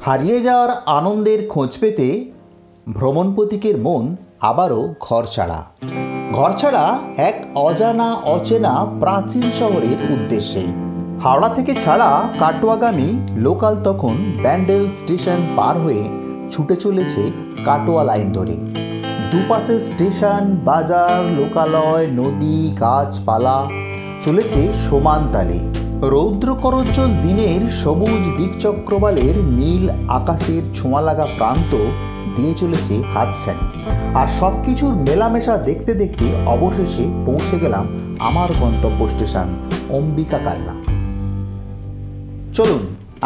হারিয়ে যাওয়ার আনন্দের খোঁজ পেতে ভ্রমণপথিকের মন আবারও ঘর ছাড়া এক অজানা অচেনা প্রাচীন শহরের উদ্দেশ্যেই। হাওড়া থেকে ছাড়া কাটোয়াগামী লোকাল তখন ব্যান্ডেল স্টেশন পার হয়ে ছুটে চলেছে কাটোয়া লাইন ধরে। দুপাশে স্টেশন, বাজার, লোকালয়, নদী, গাছপালা চলেছে সমান তালে। রৌদ্র করজ্জ্বল দিনের সবুজ দিকচক্রবালের নীল আকাশের ছোঁয়া লাগা প্রান্ত দিয়ে চলেছে হাতছানি। আর সব কিছুর মেলামেশা দেখতে দেখতে অবশেষে পৌঁছে গেলাম আমার গন্তব্য স্টেশন অম্বিকা কালনা। চলুন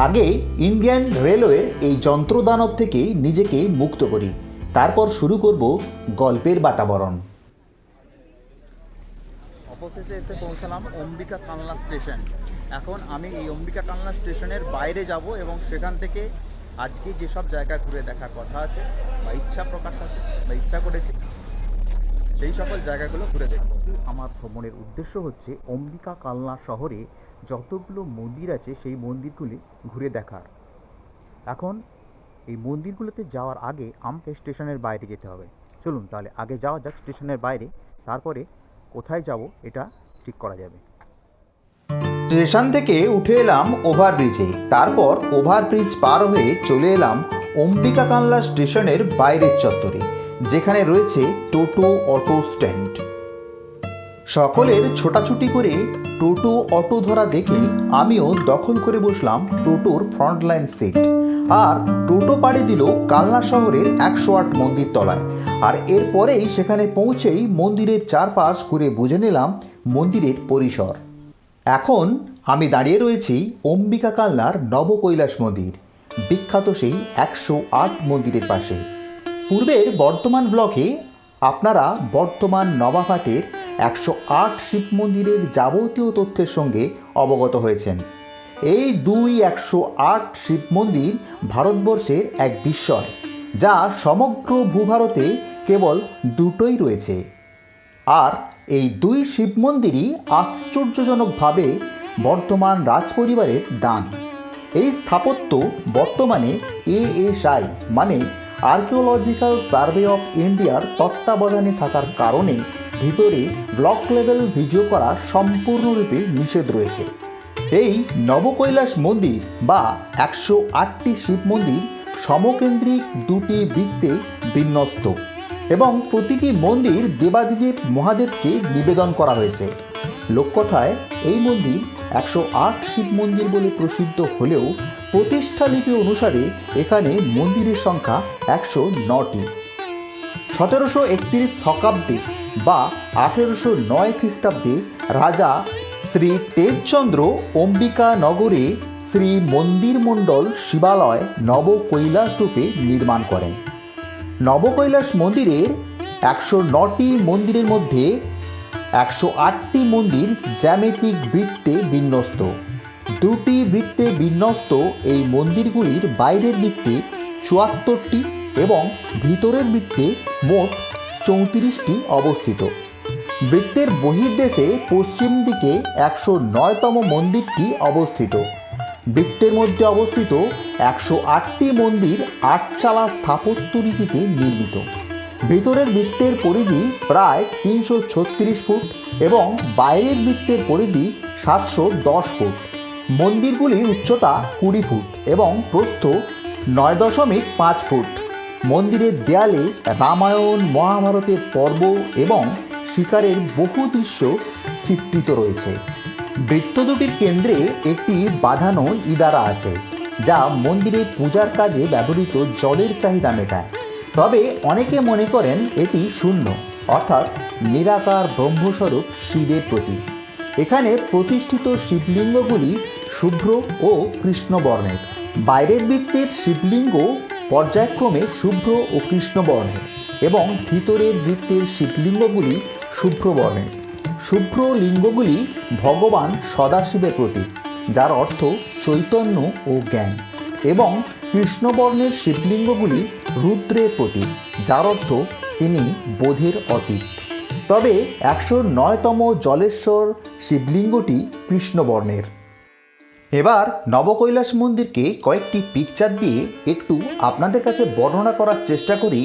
আগে ইন্ডিয়ান রেলওয়ের এই যন্ত্রদানব থেকে নিজেকে মুক্ত করি, তারপর শুরু করব গল্পের বাতাবরণ। অবশেষে এসে পৌঁছালাম অম্বিকা কালনা স্টেশন। এখন আমি এই অম্বিকা কালনা স্টেশনের বাইরে যাব এবং সেখান থেকে আজকে যেসব জায়গা ঘুরে দেখার কথা আছে বা ইচ্ছা প্রকাশ আছে বা ইচ্ছা করেছি সেই সকল জায়গাগুলো ঘুরে দেখব। আমার ভ্রমণের উদ্দেশ্য হচ্ছে অম্বিকা কালনা শহরে যতগুলো মন্দির আছে সেই মন্দিরগুলি ঘুরে দেখার। এখন এই মন্দিরগুলোতে যাওয়ার আগে আমাকে স্টেশনের বাইরে যেতে হবে। চলুন তাহলে আগে যাওয়া যাক স্টেশনের বাইরে, তারপরে কোথায় যাব এটা ঠিক করা যাবে। স্টেশন থেকে উঠে এলাম ওভারব্রিজে, তারপর ওভারব্রিজ পার হয়ে চলে এলাম অম্বিকা কালনা স্টেশনের বাইরের চত্বরে, যেখানে রয়েছে টোটো অটো স্ট্যান্ড। সকলের ছোটাছুটি করে টোটো অটো ধরা দেখে আমিও দখল করে বসলাম টোটোর ফ্রন্টলাইন সিট। আর টোটো পাড়ি দিল কালনা শহরের 108 মন্দির তলায়। আর এরপরেই সেখানে পৌঁছেই মন্দিরের চারপাশ ঘুরে বুঝে নিলাম মন্দিরের পরিসর। এখন আমি দাঁড়িয়ে রয়েছি অম্বিকা কালনার নবকৈলাস মন্দির, বিখ্যাত সেই 108 মন্দিরের পাশে। পূর্বের বর্তমান ব্লগে আপনারা বর্তমান নবাবহাটের 108 শিব মন্দিরের যাবতীয় তথ্যের সঙ্গে অবগত হয়েছেন। এই 108 শিব মন্দির ভারতবর্ষের এক বিস্ময়, যা সমগ্র ভূভারতে কেবল দুটোই রয়েছে। আর এই 2 শিব মন্দিরই আশ্চর্যজনকভাবে বর্তমান রাজপরিবারের দান। এই স্থাপত্য বর্তমানে ASI মানে আর্কিওলজিক্যাল সার্ভে অফ ইন্ডিয়ার তত্ত্বাবধানে থাকার কারণে ভিতরে ব্লক লেভেল ভিডিও করা সম্পূর্ণরূপে নিষেধ রয়েছে। এই নবকৈলাস মন্দির বা 108টি শিব মন্দির সমকেন্দ্রিক 2টি বৃত্তে বিন্যস্ত এবং প্রতিটি মন্দির দেবাদিদেব মহাদেবকে নিবেদন করা হয়েছে। লোককথায় এই মন্দির 108 শিব মন্দির বলে প্রসিদ্ধ হলেও প্রতিষ্ঠালিপি অনুসারে এখানে মন্দিরের সংখ্যা 109টি। 1731 শতাব্দী বা 1809 খ্রিস্টাব্দে রাজা শ্রী তেজচন্দ্র অম্বিকা নগরে শ্রী মন্দির মণ্ডল শিবালয় নবকৈলাস রূপে নির্মাণ করেন। নবকৈলাস মন্দিরের 109টি মন্দিরের মধ্যে 108টি মন্দির জ্যামিতিক বৃত্তে বিন্যস্ত। 2টি বৃত্তে বিন্যস্ত এই মন্দিরগুলির বাইরের বৃত্তে 74টি এবং ভিতরের বৃত্তে মোট 34টি অবস্থিত। বৃত্তের বহির্দেশে পশ্চিম দিকে 109তম মন্দিরটি অবস্থিত। বৃত্তের মধ্যে অবস্থিত 108টি মন্দির 8চালা স্থাপত্য রীতিতে নির্মিত। ভিতরের বৃত্তের পরিধি প্রায় 336 ফুট এবং বাইরের বৃত্তের পরিধি 710 ফুট। মন্দিরগুলির উচ্চতা 20 ফুট এবং প্রস্থ 9.5 ফুট। মন্দিরের দেয়ালে রামায়ণ, মহাভারতের পর্ব এবং শিকারের বহু দৃশ্য চিত্রিত রয়েছে। বৃত্ত দুটির কেন্দ্রে একটি বাঁধানো ইদারা আছে, যা মন্দিরে পূজার কাজে ব্যবহৃত জলের চাহিদা মেটায়। তবে অনেকে মনে করেন এটি শূন্য, অর্থাৎ নিরাকার ব্রহ্মস্বরূপ শিবের প্রতীক। এখানে প্রতিষ্ঠিত শিবলিঙ্গগুলি শুভ্র ও কৃষ্ণবর্ণের। বাইরের বৃত্তের শিবলিঙ্গ পর্যায়ক্রমে শুভ্র ও কৃষ্ণবর্ণের এবং ভিতরের বৃত্তের শিবলিঙ্গগুলি শুভ্রবর্ণের। শুভ্র লিঙ্গগুলি ভগবান সদাশিবের প্রতীক, যার অর্থ চৈতন্য ও জ্ঞান, এবং কৃষ্ণবর্ণের শিবলিঙ্গগুলি রুদ্রের প্রতীক, যার অর্থ তিনি বোধের অতীত। তবে 109তম জলেশ্বর শিবলিঙ্গটি কৃষ্ণবর্ণের। এবার নবকৈলাস মন্দিরকে কয়েকটি পিকচার দিয়ে একটু আপনাদের কাছে বর্ণনা করার চেষ্টা করি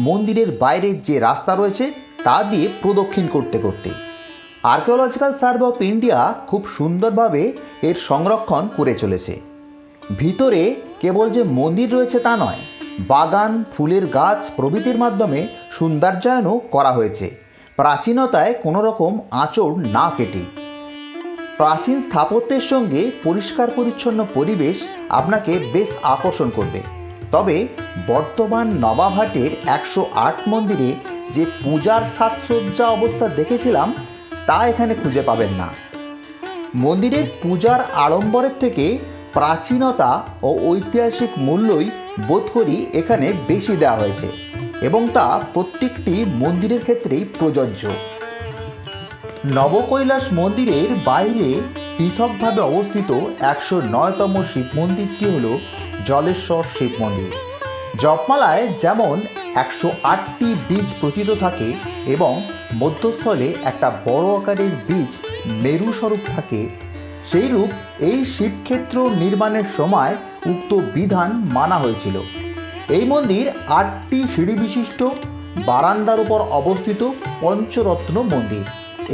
মন্দিরের বাইরের যে রাস্তা রয়েছে তা দিয়ে প্রদক্ষিণ করতে করতে। আর্কিওলজিক্যাল সার্ভে অফ ইন্ডিয়া খুব সুন্দরভাবে এর সংরক্ষণ করে চলেছে। ভিতরে কেবল যে মন্দির রয়েছে তা নয়, বাগান, ফুলের গাছ প্রভৃতির মাধ্যমে সৌন্দর্যায়নও করা হয়েছে, প্রাচীনতায় কোনো রকম আঁচড় না কেটে। প্রাচীন স্থাপত্যের সঙ্গে পরিষ্কার পরিচ্ছন্ন পরিবেশ আপনাকে বেশ আকর্ষণ করবে। তবে বর্তমান নবাবহাটের 108 মন্দিরে যে পূজার সাজসজ্জা অবস্থা দেখেছিলাম তা এখানে খুঁজে পাবেন না। মন্দিরের পূজার আড়ম্বরের থেকে প্রাচীনতা ও ঐতিহাসিক মূল্যই বোধ করি এখানে বেশি দেওয়া হয়েছে এবং তা প্রত্যেকটি মন্দিরের ক্ষেত্রেই প্রযোজ্য। নবকৈলাস মন্দিরের বাইরে পৃথকভাবে অবস্থিত 109তম শিব মন্দিরটি হল জলেশ্বর শিব মন্দির। জপমালায় যেমন 108টি বীজ প্রচিত থাকে এবং মধ্যস্থলে একটা বড় আকারের বীজ মেরু স্বরূপ থাকে, সেইরূপ এই শিবক্ষেত্র নির্মাণের সময় উক্ত বিধান মানা হয়েছিল। এই মন্দির 8টি সিঁড়ি বিশিষ্ট বারান্দার উপর অবস্থিত পঞ্চরত্ন মন্দির।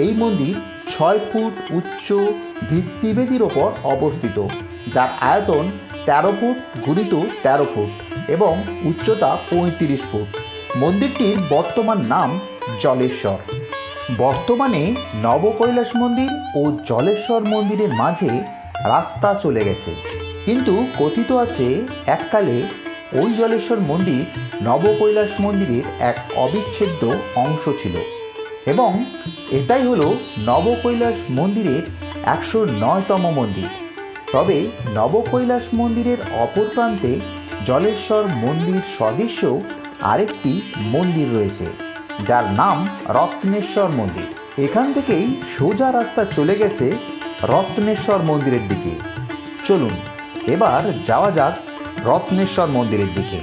এই মন্দির 6 ফুট উচ্চ ভিত্তিবেদির ওপর অবস্থিত, যার আয়তন 13 ফুট গুণিত 13 ফুট এবং উচ্চতা 35 ফুট। মন্দিরটির বর্তমান নাম জলেশ্বর। বর্তমানে নবকৈলাস মন্দির ও জলেশ্বর মন্দিরের মাঝে রাস্তা চলে গেছে, কিন্তু কথিত আছে এককালে ওই জলেশ্বর মন্দির নবকৈলাস মন্দিরের এক অবিচ্ছেদ্য অংশ ছিল এবং এটাই হলো নবকৈলাস মন্দিরের 109তম মন্দির। তবে নবকৈলাস মন্দিরের অপর প্রান্তে জলেশ্বর মন্দির সদৃশ্য আরেকটি মন্দির রয়েছে, যার নাম রত্নেশ্বর মন্দির। এখান থেকেই সোজা রাস্তা চলে গেছে রত্নেশ্বর মন্দিরের দিকে। চলুন এবার যাওয়া যাক রত্নেশ্বর মন্দিরের দিকে।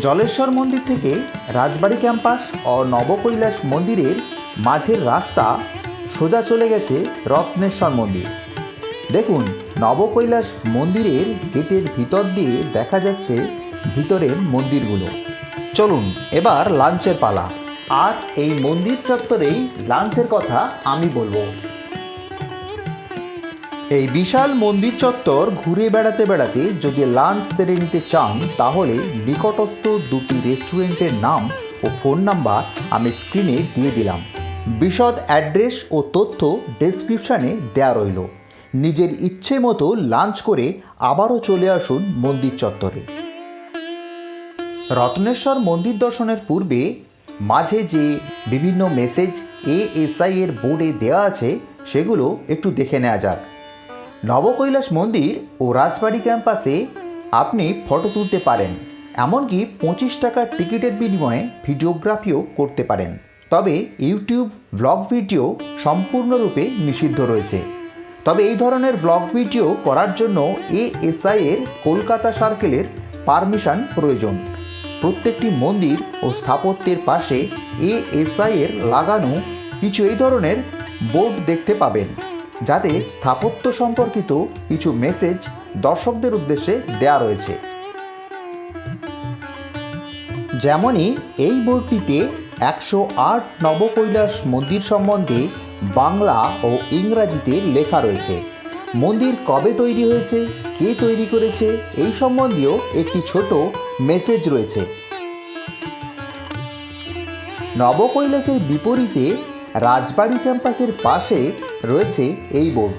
জলেশ্বর মন্দির থেকে রাজবাড়ি ক্যাম্পাস ও নবকৈলাস মন্দিরের মাঝের রাস্তা সোজা চলে গেছে রত্নেশ্বর মন্দির। দেখুন, নবকৈলাস মন্দিরের গেটের ভিতর দিয়ে দেখা যাচ্ছে ভিতরের মন্দিরগুলো। চলুন এবার লাঞ্চের পালা। আর এই মন্দির চত্বরেই লাঞ্চের কথা আমি বলবো। এই বিশাল মন্দির চত্বর ঘুরে বেড়াতে বেড়াতে যদি লাঞ্চ সেরে নিতে চান, তাহলে নিকটস্থ দুটি রেস্টুরেন্টের নাম ও ফোন নাম্বার আমি স্ক্রিনে দিয়ে দিলাম। বিশদ অ্যাড্রেস ও তথ্য ডেসক্রিপশানে দেওয়া রইল। নিজের ইচ্ছে মতো লাঞ্চ করে আবারও চলে আসুন মন্দির চত্বরে। রত্নেশ্বর মন্দির দর্শনের পূর্বে মাঝে যে বিভিন্ন মেসেজ ASI এর বোর্ডে দেওয়া আছে সেগুলো একটু দেখে নেওয়া যাক। নবকৈলাস মন্দির ও রাজবাড়ি ক্যাম্পাসে আপনি ফটো তুলতে পারেন, এমনকি 25 টাকার টিকিটের বিনিময়ে ভিডিওগ্রাফিও করতে পারেন। তবে ইউটিউব ব্লগ ভিডিও সম্পূর্ণরূপে নিষিদ্ধ রয়েছে। তবে এই ধরনের ব্লগ ভিডিও করার জন্য ASI এর কলকাতা সার্কেলের পারমিশন প্রয়োজন। প্রত্যেকটি মন্দির ও স্থাপত্যের পাশে ASI এর লাগানো কিছু এই ধরনের বোর্ড দেখতে পাবেন, যাতে স্থাপত্য সম্পর্কিত কিছু মেসেজ দর্শকদের উদ্দেশ্যে দেয়া রয়েছে। যেমনই এই বোর্ডটিতে 108 নবকৈলাস মন্দির সম্বন্ধে বাংলা ও ইংরাজিতে লেখা রয়েছে। মন্দির কবে তৈরি হয়েছে, কে তৈরি করেছে এই সম্বন্ধীয় একটি ছোট মেসেজ রয়েছে। নবকৈলাসের বিপরীতে রাজবাড়ি ক্যাম্পাসের পাশে রয়েছে এই বোর্ড।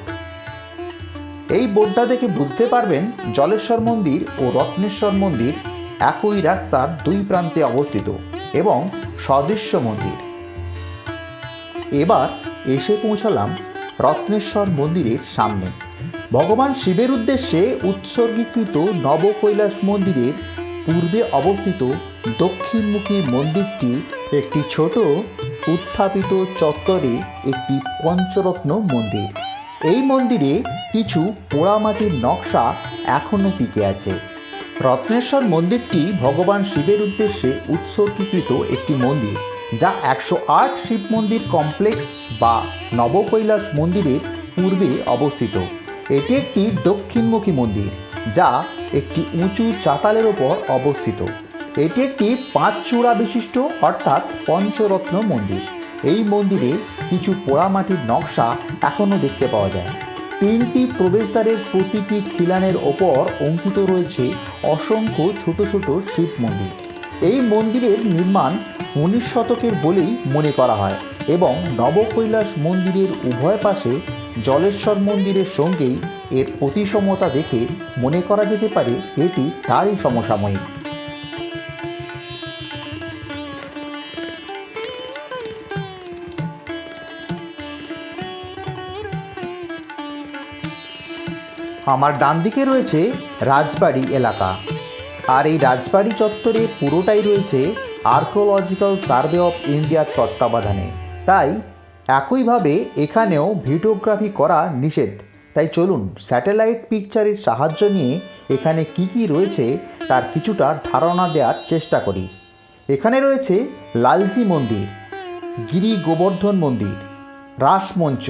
এই বোর্ডটা দেখে বুঝতে পারবেন জলেশ্বর মন্দির ও রত্নেশ্বর মন্দির একই রাস্তার দুই প্রান্তে অবস্থিত এবং সদৃশ্য মন্দির। এবার এসে পৌঁছালাম রত্নেশ্বর মন্দিরের সামনে। ভগবান শিবের উদ্দেশ্যে উৎসর্গীকৃত নবকৈলাস মন্দিরের পূর্বে অবস্থিত দক্ষিণমুখী মন্দিরটি একটি ছোট উত্থাপিত চত্বরে একটি পঞ্চরত্ন মন্দির। এই মন্দিরে কিছু পোড়ামাটির নকশা এখনও টিকে আছে। রত্নেশ্বর মন্দিরটি ভগবান শিবের উদ্দেশ্যে উৎসর্গীকৃত একটি মন্দির, যা 108 শিব মন্দির কমপ্লেক্স বা নবকৈলাস মন্দিরের পূর্বে অবস্থিত। এটি একটি দক্ষিণমুখী মন্দির যা একটি উঁচু চাতালের ওপর অবস্থিত। এটি একটি 5 চূড়া বিশিষ্ট অর্থাৎ পঞ্চরত্ন মন্দির। এই মন্দিরে কিছু পোড়ামাটির নকশা এখনও দেখতে পাওয়া যায়। 3টি প্রবেশদ্বারের প্রতিটি খিলানের ওপর অঙ্কিত রয়েছে অসংখ্য ছোট ছোট শিব মন্দির। এই মন্দিরের নির্মাণ 19 শতকের বলেই মনে করা হয় এবং নবকৈলাস মন্দিরের উভয় পাশে জলেশ্বর মন্দিরের সঙ্গেই এর প্রতিসমতা দেখে মনে করা যেতে পারে এটি তারই সমসাময়িক। আমার ডান দিকে রয়েছে রাজবাড়ি এলাকা, আর এই রাজবাড়ি চত্বরে পুরোটাই রয়েছে আর্কিওলজিক্যাল সার্ভে অফ ইন্ডিয়ার তত্ত্বাবধানে। তাই একইভাবে এখানেও ভিডিওগ্রাফি করা নিষেধ। তাই চলুন স্যাটেলাইট পিকচারের সাহায্য নিয়ে এখানে কি কি রয়েছে তার কিছুটা ধারণা দেওয়ার চেষ্টা করি। এখানে রয়েছে লালজি মন্দির, গিরি গোবর্ধন মন্দির, রাসমঞ্চ,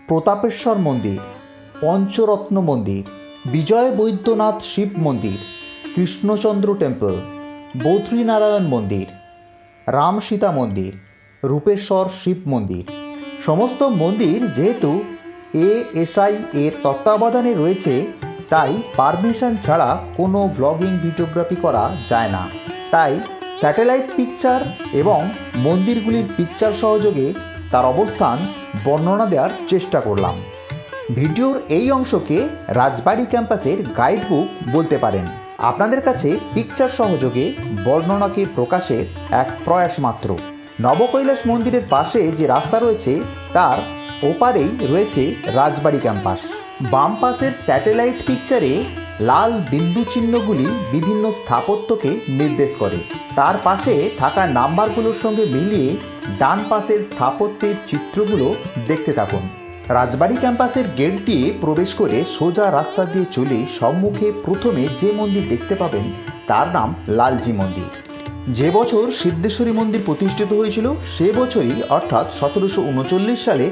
প্রতাপেশ্বর মন্দির, পঞ্চরত্ন মন্দির, বিজয় বৈদ্যনাথ শিব মন্দির, কৃষ্ণচন্দ্র টেম্পল, বদ্রীনারায়ণ মন্দির, রাম সীতা মন্দির, রূপেশ্বর শিব মন্দির। সমস্ত মন্দির যেহেতু এএসআই এর তত্ত্বাবধানে রয়েছে, তাই পারমিশন ছাড়া কোনো ভ্লগিং ভিডিওগ্রাফি করা যায় না। তাই স্যাটেলাইট পিকচার এবং মন্দিরগুলির পিকচার সহযোগে তার অবস্থান বর্ণনা দেওয়ার চেষ্টা করলাম। ভিডিওর এই অংশকে রাজবাড়ি ক্যাম্পাসের গাইড বুক বলতে পারেন। আপনাদের কাছে পিকচার সহযোগে বর্ণনাকে প্রকাশের এক প্রয়াস মাত্র। নবকৈলাস মন্দিরের পাশে যে রাস্তা রয়েছে তার ওপারেই রয়েছে রাজবাড়ি ক্যাম্পাস। বাম পাশের স্যাটেলাইট পিকচারে লাল বিন্দু চিহ্নগুলি বিভিন্ন স্থাপত্যকে নির্দেশ করে। তার পাশে থাকা নাম্বারগুলোর সঙ্গে মিলিয়ে ডান পাশের স্থাপত্যের চিত্রগুলো দেখতে থাকুন। রাজবাড়ি ক্যাম্পাসের গেট দিয়ে প্রবেশ করে সোজা রাস্তা দিয়ে চলে সম্মুখে প্রথমে যে মন্দির দেখতে পাবেন তার নাম লালজি মন্দির। যে বছর সিদ্ধেশ্বরী মন্দির প্রতিষ্ঠিত হয়েছিল সে বছরই অর্থাৎ 1739 সালে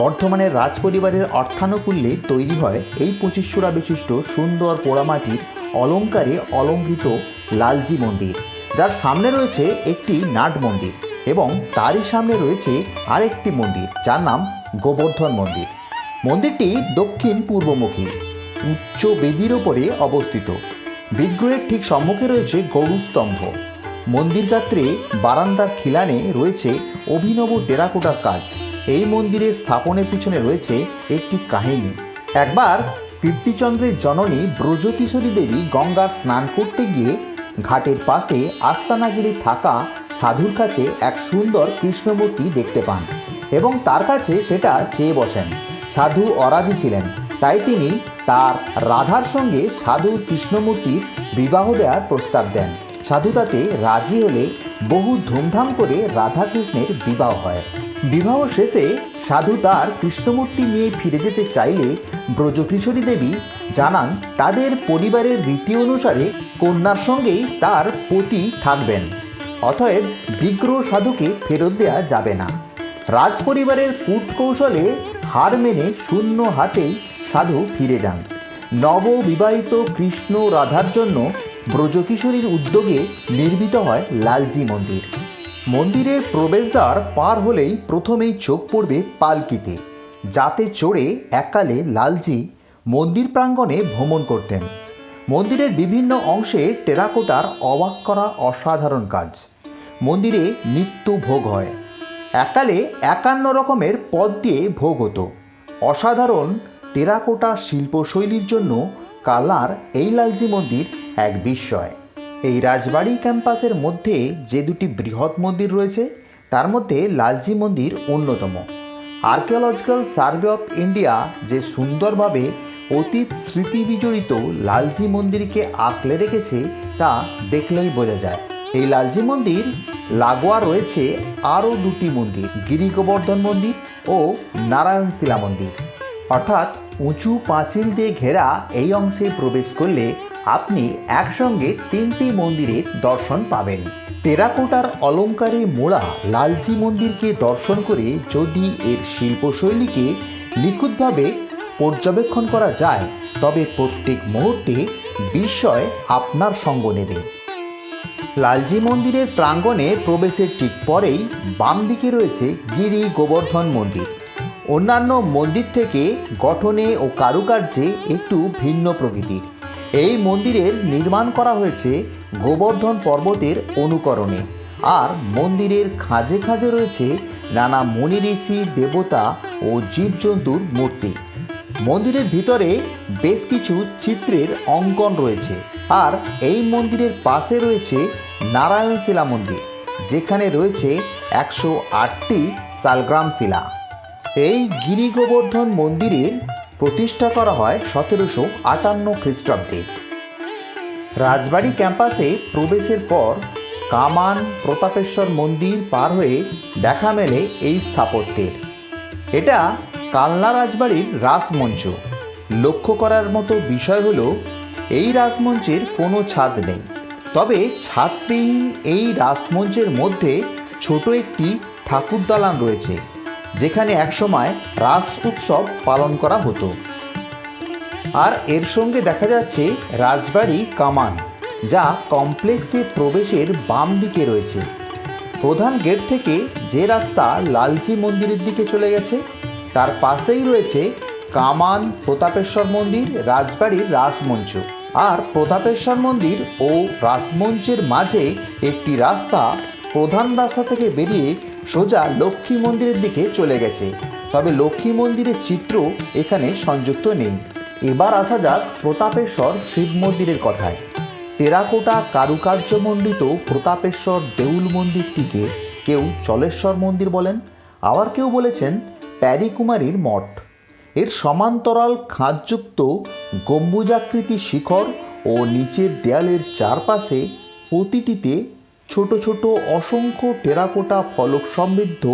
বর্ধমানের রাজপরিবারের অর্থানুকূল্যে তৈরি হয় এই 25 চূড়া বিশিষ্ট সুন্দর পোড়ামাটির অলঙ্কারে অলঙ্কৃত লালজি মন্দির, যার সামনে রয়েছে একটি নাট মন্দির এবং তারই সামনে রয়েছে আরেকটি মন্দির যার নাম গোবর্ধন মন্দির। মন্দিরটি দক্ষিণ পূর্বমুখী উচ্চ বেদির ওপরে অবস্থিত। বিগ্রহের ঠিক সম্মুখে রয়েছে গরুস্তম্ভ। মন্দির গাত্রে বারান্দার খিলানে রয়েছে অভিনব টেরাকোটার কাজ। এই মন্দিরের স্থাপনের পিছনে রয়েছে একটি কাহিনী। একবার কীর্তিচন্দ্রের জননী ব্রজকিশোরী দেবী গঙ্গার স্নান করতে গিয়ে ঘাটের পাশে আস্তানাগিরি থাকা সাধুর কাছে এক সুন্দর কৃষ্ণমূর্তি দেখতে পান এবং তার কাছে সেটা চেয়ে বসেন। সাধু অরাজি ছিলেন, তাই তিনি তার রাধার সঙ্গে সাধুর কৃষ্ণমূর্তির বিবাহ দেওয়ার প্রস্তাব দেন। সাধু তাতে রাজি হলে বহু ধুমধাম করে রাধাকৃষ্ণের বিবাহ হয়। বিবাহ শেষে সাধু তার কৃষ্ণমূর্তি নিয়ে ফিরে যেতে চাইলে ব্রজকিশোরী দেবী জানান তাদের পরিবারের রীতি অনুসারে কন্যার সঙ্গেই তার পতি থাকবেন, অতএব বিগ্রহ সাধুকে ফেরত দেওয়া যাবে না। রাজপরিবারের কূটকৌশলে হার মেনে শূন্য হাতেই সাধু ফিরে যান। নববিবাহিত কৃষ্ণ রাধার জন্য ব্রজকিশোরীর উদ্যোগে নির্মিত হয় লালজি মন্দির। মন্দিরের প্রবেশদ্বার পার হলেই প্রথমেই চোখ পড়বে পালকিতে, যাতে চড়ে এককালে লালজি মন্দির প্রাঙ্গণে ভ্রমণ করতেন। মন্দিরের বিভিন্ন অংশে টেরাকোটার অবাক করা অসাধারণ কাজ। মন্দিরে নিত্য ভোগ হয়। এককালে 51 রকমের পদ দিয়ে ভোগ হতো। অসাধারণ টেরাকোটা শিল্পশৈলীর জন্য কালনার এই লালজি মন্দির এক বিস্ময়। এই রাজবাড়ি ক্যাম্পাসের মধ্যে যে দুটি বৃহৎ মন্দির রয়েছে তার মধ্যে লালজি মন্দির অন্যতম। আর্কিওলজিক্যাল সার্ভে অফ ইন্ডিয়া যে সুন্দরভাবে অতীত স্মৃতি বিজড়িত লালজি মন্দিরকে আঁকলে রেখেছে তা দেখলেই বোঝা যায়। এই লালজি মন্দির লাগোয়া রয়েছে আরও দুটি মন্দির, গিরি গোবর্ধন মন্দির ও নারায়ণশিলা মন্দির। অর্থাৎ উঁচু পাঁচিল দিয়ে ঘেরা এই অংশে প্রবেশ করলে আপনি একসঙ্গে 3টি মন্দিরের দর্শন পাবেন। টেরাকোটার অলঙ্কারে মোড়া লালজি মন্দিরকে দর্শন করে যদি এর শিল্পশৈলীকে নিখুঁতভাবে পর্যবেক্ষণ করা যায়, তবে প্রত্যেক মুহূর্তে বিস্ময় আপনার সঙ্গ নেবে। লালজি মন্দিরের প্রাঙ্গণে প্রবেশের ঠিক পরেই বাম দিকে রয়েছে গিরি গোবর্ধন মন্দির। অন্যান্য মন্দির থেকে গঠনে ও কারুকার্যে একটু ভিন্ন প্রকৃতির। এই মন্দিরের নির্মাণ করা হয়েছে গোবর্ধন পর্বতের অনুকরণে, আর মন্দিরের খাঁজে খাঁজে রয়েছে নানা মুনি ঋষি, দেবতা ও জীবজন্তুর মূর্তি। মন্দিরের ভিতরে বেশ কিছু চিত্রের অঙ্কন রয়েছে। আর এই মন্দিরের পাশে রয়েছে নারায়ণ শিলা মন্দির, যেখানে রয়েছে 108টি শালগ্রাম শিলা। এই গিরি গোবর্ধন মন্দিরের প্রতিষ্ঠা করা হয় 1758 খ্রিস্টাব্দে। রাজবাড়ি ক্যাম্পাসে প্রবেশের পর কামান, প্রতাপেশ্বর মন্দির পার হয়ে দেখা মেলে এই স্থাপত্যের। এটা কালনা রাজবাড়ির রাসমঞ্চ। লক্ষ্য করার মতো বিষয় হলো এই রাসমঞ্চের কোনো ছাদ নেই, তবে ছাদবিহীন এই রাসমঞ্চের মধ্যে ছোট একটি ঠাকুর দালান রয়েছে, যেখানে একসময় রাস উৎসব পালন করা হতো। আর এর সঙ্গে দেখা যাচ্ছে রাজবাড়ি কামান, যা কমপ্লেক্সে প্রবেশের বাম দিকে রয়েছে। প্রধান গেট থেকে যে রাস্তা লালজি মন্দিরের দিকে চলে গেছে, তার পাশেই রয়েছে কামান, প্রতাপেশ্বর মন্দির, রাজবাড়ির রাসমঞ্চ। আর প্রতাপেশ্বর মন্দির ও রাসমঞ্চের মাঝে একটি রাস্তা প্রধান রাস্তা থেকে বেরিয়ে সোজা লক্ষ্মী মন্দিরের দিকে চলে গেছে, তবে লক্ষ্মী মন্দিরের চিত্র এখানে সংযুক্ত নেই। এবার আসা যাক প্রতাপেশ্বর শিব মন্দিরের কথায়। টেরাকোটা কারুকার্যমণ্ডিত প্রতাপেশ্বর দেউল মন্দিরটিকে কেউ চলেশ্বর মন্দির বলেন, আবার কেউ বলেছেন প্যারীকুমারীর মঠ। এর সমান্তরাল খাঁজযুক্ত গম্বুজাকৃতি শিখর ও নিচের দেয়ালের চারপাশে প্রতিটিতে ছোট ছোট অসংখ্য টেরাকোটা ফলক সমৃদ্ধ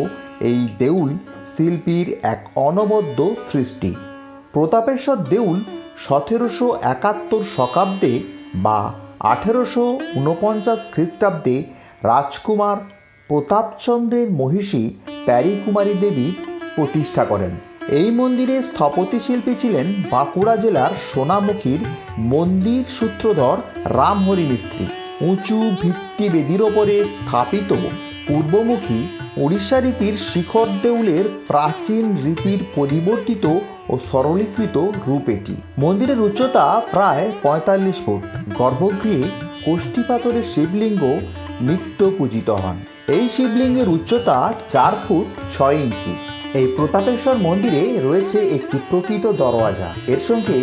এই দেউল শিল্পীর এক অনবদ্য সৃষ্টি। প্রতাপেশ্বর দেউল 1771 শকাব্দে বা 1849 খ্রিস্টাব্দে রাজকুমার প্রতাপচন্দ্রের মহিষী প্যারীকুমারী দেবী প্রতিষ্ঠা করেন। এই মন্দিরের স্থপতি শিল্পী ছিলেন বাঁকুড়া জেলার সোনামুখীর মন্দির সূত্রধর রামহরি মিস্ত্রি। উঁচু ভিত্তিবেদির ওপরে স্থাপিত পূর্বমুখী উড়িষ্যা রীতির শিখর দেউলের প্রাচীন রীতির পরিবর্তিত ও সরলীকৃত রূপ এটি। মন্দিরের উচ্চতা প্রায় 45 ফুট। গর্ভগৃহে কোষ্ঠী পাথরের শিবলিঙ্গ নিত্য পূজিত হন। এই শিবলিঙ্গের উচ্চতা 4 ফুট 6 ইঞ্চি। এই প্রতাপেশ্বর মন্দিরে রয়েছে একটি প্রকৃত দরওয়াজা, এর সঙ্গে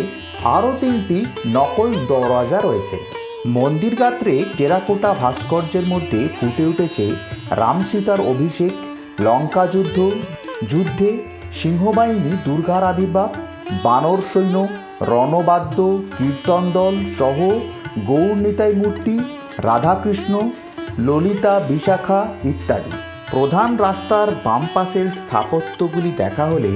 আরও 3টি নকল দরওয়াজা রয়েছে। মন্দির গাত্রে টেরাকোটা ভাস্কর্যের মধ্যে ফুটে উঠেছে রাম সীতার অভিষেক, লঙ্কা যুদ্ধে সিংহবাহিনী দুর্গার আবির্ভাব, বানর সৈন্য, রণবাদ্য, কীর্তন দল সহ গৌর নিতাই মূর্তি, রাধাকৃষ্ণ, ললিতা, বিশাখা ইত্যাদি। প্রধান রাস্তার বাম পাশের স্থাপত্যগুলি দেখা হলে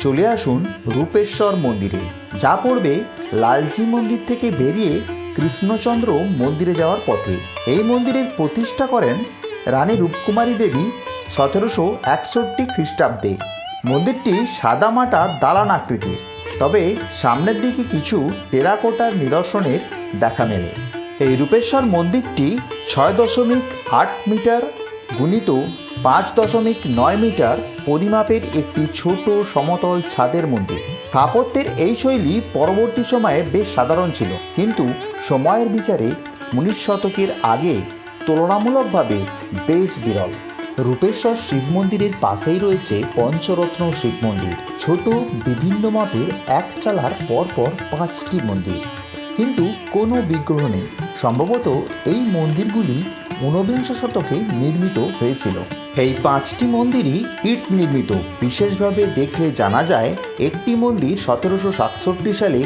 চলে আসুন রূপেশ্বর মন্দিরে, যা পড়বে লালজি মন্দির থেকে বেরিয়ে কৃষ্ণচন্দ্র মন্দিরে যাওয়ার পথে। এই মন্দিরের প্রতিষ্ঠা করেন রানী রূপকুমারী দেবী 1761 খ্রিস্টাব্দে। মন্দিরটি সাদামাটা দালান আকৃতির, তবে সামনের দিকে কিছু টেরাকোটার নিদর্শনের দেখা মেলে। এই রূপেশ্বর মন্দিরটি 6.8 মিটার গুণিত 5.9 মিটার পরিমাপের একটি ছোট সমতল ছাদের মন্দির। স্থাপত্যের এই শৈলী পরবর্তী সময়ে বেশ সাধারণ ছিল, কিন্তু সময়ের বিচারে 19 শতকের আগে তুলনামূলকভাবে বেশ বিরল। রূপেশ্বর শিব মন্দিরের পাশেই রয়েছে পঞ্চরত্ন শিব মন্দির। ছোট বিভিন্ন মাপের এক চালার পরপর 5টি মন্দির, কিন্তু কোনো বিগ্রহ নেই। সম্ভবত এই মন্দিরগুলি 19 শতকে নির্মিত হয়েছিল। এই 5টি মন্দিরই ইট নির্মিত। বিশেষভাবে দেখলে জানা যায় একটি মন্দির 1767 সালে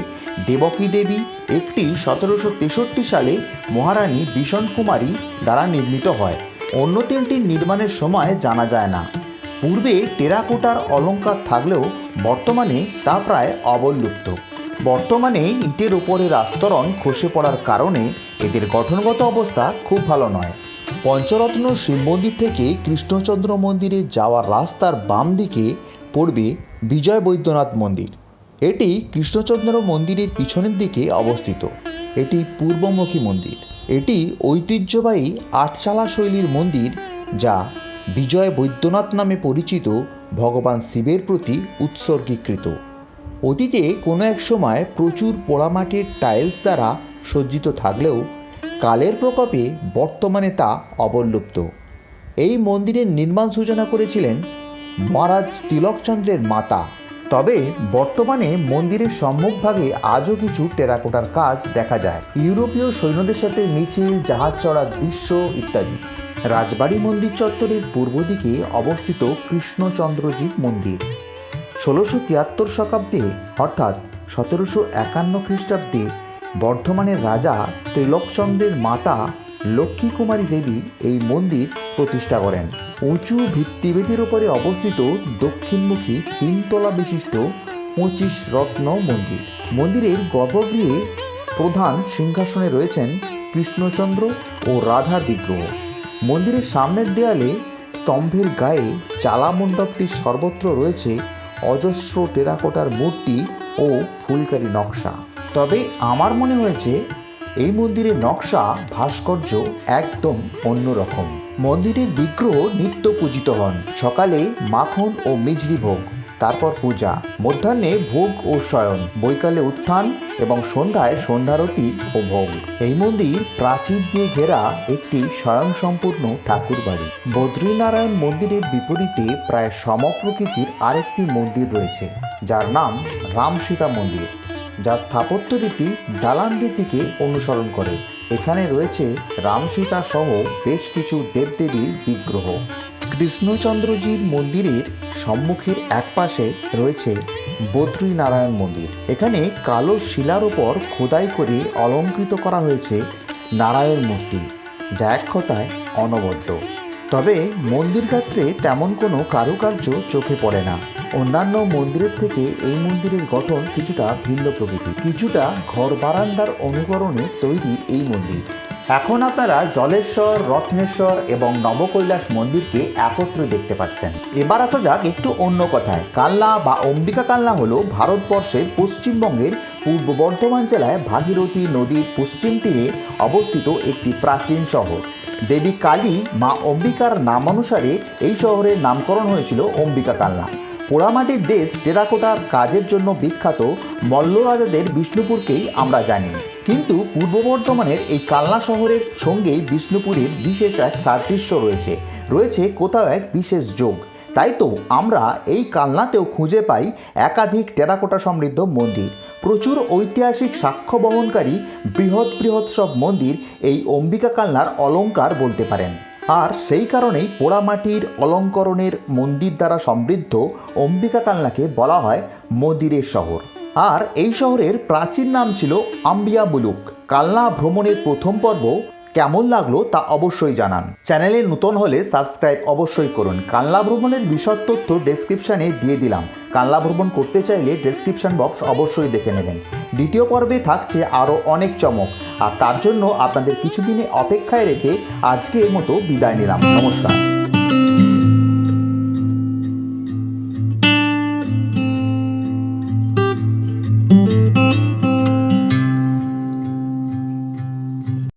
দেবকী দেবী, একটি 1763 সালে মহারানী বিষণ কুমারী দ্বারা নির্মিত হয়। অন্য 3টির নির্মাণের সময় জানা যায় না। পূর্বে টেরাকোটার অলঙ্কার থাকলেও বর্তমানে তা প্রায় অবলুপ্ত। বর্তমানে ইটের উপরের আস্তরণ খসে পড়ার কারণে এদের গঠনগত অবস্থা খুব ভালো নয়। পঞ্চরত্ন শিব মন্দির থেকে কৃষ্ণচন্দ্র মন্দিরে যাওয়ার রাস্তার বাম দিকে পড়বে বিজয় বৈদ্যনাথ মন্দির। এটি কৃষ্ণচন্দ্র মন্দিরের পিছনের দিকে অবস্থিত। এটি পূর্বমুখী মন্দির। এটি ঐতিহ্যবাহী আটচালা শৈলীর মন্দির, যা বিজয় বৈদ্যনাথ নামে পরিচিত ভগবান শিবের প্রতি উৎসর্গীকৃত। অতীতে কোনো এক সময় প্রচুর পোড়ামাটির টাইলস দ্বারা সজ্জিত থাকলেও কালের প্রকোপে বর্তমানে তা অবলুপ্ত। এই মন্দিরের নির্মাণ সূচনা করেছিলেন মহারাজ তিলকচন্দ্রের মাতা। তবে বর্তমানে মন্দিরের সম্মুখভাগে আজও কিছু টেরাকোটার কাজ দেখা যায়, ইউরোপীয় সৈন্যদের সাথে মিছিল, জাহাজ চড়ার দৃশ্য ইত্যাদি। রাজবাড়ি মন্দির চত্বরের পূর্ব দিকে অবস্থিত কৃষ্ণচন্দ্রজির মন্দির 1673 শতাব্দে অর্থাৎ 1751 খ্রিস্টাব্দে বর্ধমানের রাজা তিলকচন্দ্রের মাতা লক্ষ্মী কুমারী দেবী এই মন্দির প্রতিষ্ঠা করেন। উঁচু ভিত্তিবেদির উপরে অবস্থিত দক্ষিণমুখী 3 তলা বিশিষ্ট 25 রত্ন মন্দির। মন্দিরের গর্ভগৃহে প্রধান সিংহাসনে রয়েছেন কৃষ্ণচন্দ্র ও রাধার বিগ্রহ। মন্দিরের সামনের দেয়ালে স্তম্ভের গায়ে চালা মণ্ডপটির সর্বত্র রয়েছে অজস্র টেরাকোটার মূর্তি ও ফুলকারি নকশা। তবে আমার মনে হয়েছে এই মন্দিরের নকশা ভাস্কর্য একদম অন্যরকম। মন্দিরের বিগ্রহ নিত্য পূজিত হন। সকালে মাখন ও মিজরি ভোগ, তারপর পূজা, মধ্যাহ্নে ভোগ ও শয়ন, বৈকালে উত্থান এবং সন্ধ্যায় সন্ধ্যারতি ও ভোগ। এই মন্দির প্রাচীর দিয়ে ঘেরা একটি স্বয়ংসম্পূর্ণ ঠাকুর বাড়ি। বদ্রীনারায়ণ মন্দিরের বিপরীতে প্রায় সমপ্রকৃতির আরেকটি মন্দির রয়েছে, যার নাম রামসীতা মন্দির, যা স্থাপত্য রীতি দালান রীতিকে অনুসরণ করে। এখানে রয়েছে রামসীতা সহ বেশ কিছু দেবদেবীর বিগ্রহ। কৃষ্ণচন্দ্রজির মন্দিরের সম্মুখের একপাশে রয়েছে বদ্রীনারায়ণ মন্দির। এখানে কালো শিলার ওপর খোদাই করে অলঙ্কৃত করা হয়েছে নারায়ণ মূর্তি, যা এক কথায় অনবদ্য। তবে মন্দির গাত্রে তেমন কোনো কারুকার্য চোখে পড়ে না। অন্যান্য মন্দিরের থেকে এই মন্দিরের গঠন কিছুটা ভিন্ন প্রকৃতির, কিছুটা ঘর বারান্দার অনুকরণে তৈরি এই মন্দির। এখন আপনারা জলেশ্বর, রত্নেশ্বর এবং নবকৈলাস মন্দিরকে একত্রে দেখতে পাচ্ছেন। এবার আসা যাক একটু অন্য কথায়। কালনা বা অম্বিকা কালনা হলো ভারতবর্ষের পশ্চিমবঙ্গের পূর্ব বর্ধমান জেলায় ভাগীরথী নদীর পশ্চিম তীরে অবস্থিত একটি প্রাচীন শহর। দেবী কালী মা অম্বিকার নামানুসারে এই শহরের নামকরণ হয়েছিল অম্বিকা কালনা। পোড়ামাটির দেশ টেরাকোটার কাজের জন্য বিখ্যাত মল্ল রাজাদের বিষ্ণুপুরকেই আমরা জানি, কিন্তু পূর্ব বর্ধমানের এই কালনা শহরের সঙ্গেই বিষ্ণুপুরের বিশেষ এক সাদৃশ্য রয়েছে কোথাও এক বিশেষ যোগ। তাই তো আমরা এই কালনাতেও খুঁজে পাই একাধিক টেরাকোটা সমৃদ্ধ মন্দির। প্রচুর ঐতিহাসিক সাক্ষ্য বহনকারী বৃহৎ বৃহৎ সব মন্দির এই অম্বিকা কালনার অলঙ্কার বলতে পারেন। আর সেই কারণেই পোড়ামাটির অলঙ্করণের মন্দির দ্বারা সমৃদ্ধ অম্বিকা কালনাকে বলা হয় মন্দিরের শহর। আর এই শহরের প্রাচীন নাম ছিল আম্বিয়া বুলুক। কালনা ভ্রমণের প্রথম পর্ব কেমন লাগলো তা অবশ্যই জানান। চ্যানেলে নতুন হলে সাবস্ক্রাইব অবশ্যই করুন। কালনা ভ্রমণের বিশদ তথ্য ডেসক্রিপশানে দিয়ে দিলাম। কালনা ভ্রমণ করতে চাইলে ডেসক্রিপশান বক্স অবশ্যই দেখে নেবেন। দ্বিতীয় পর্বে থাকছে আরও অনেক চমক, আর তার জন্য আপনাদের কিছুদিনে অপেক্ষায় রেখে আজকের মতো বিদায় নিলাম। নমস্কার।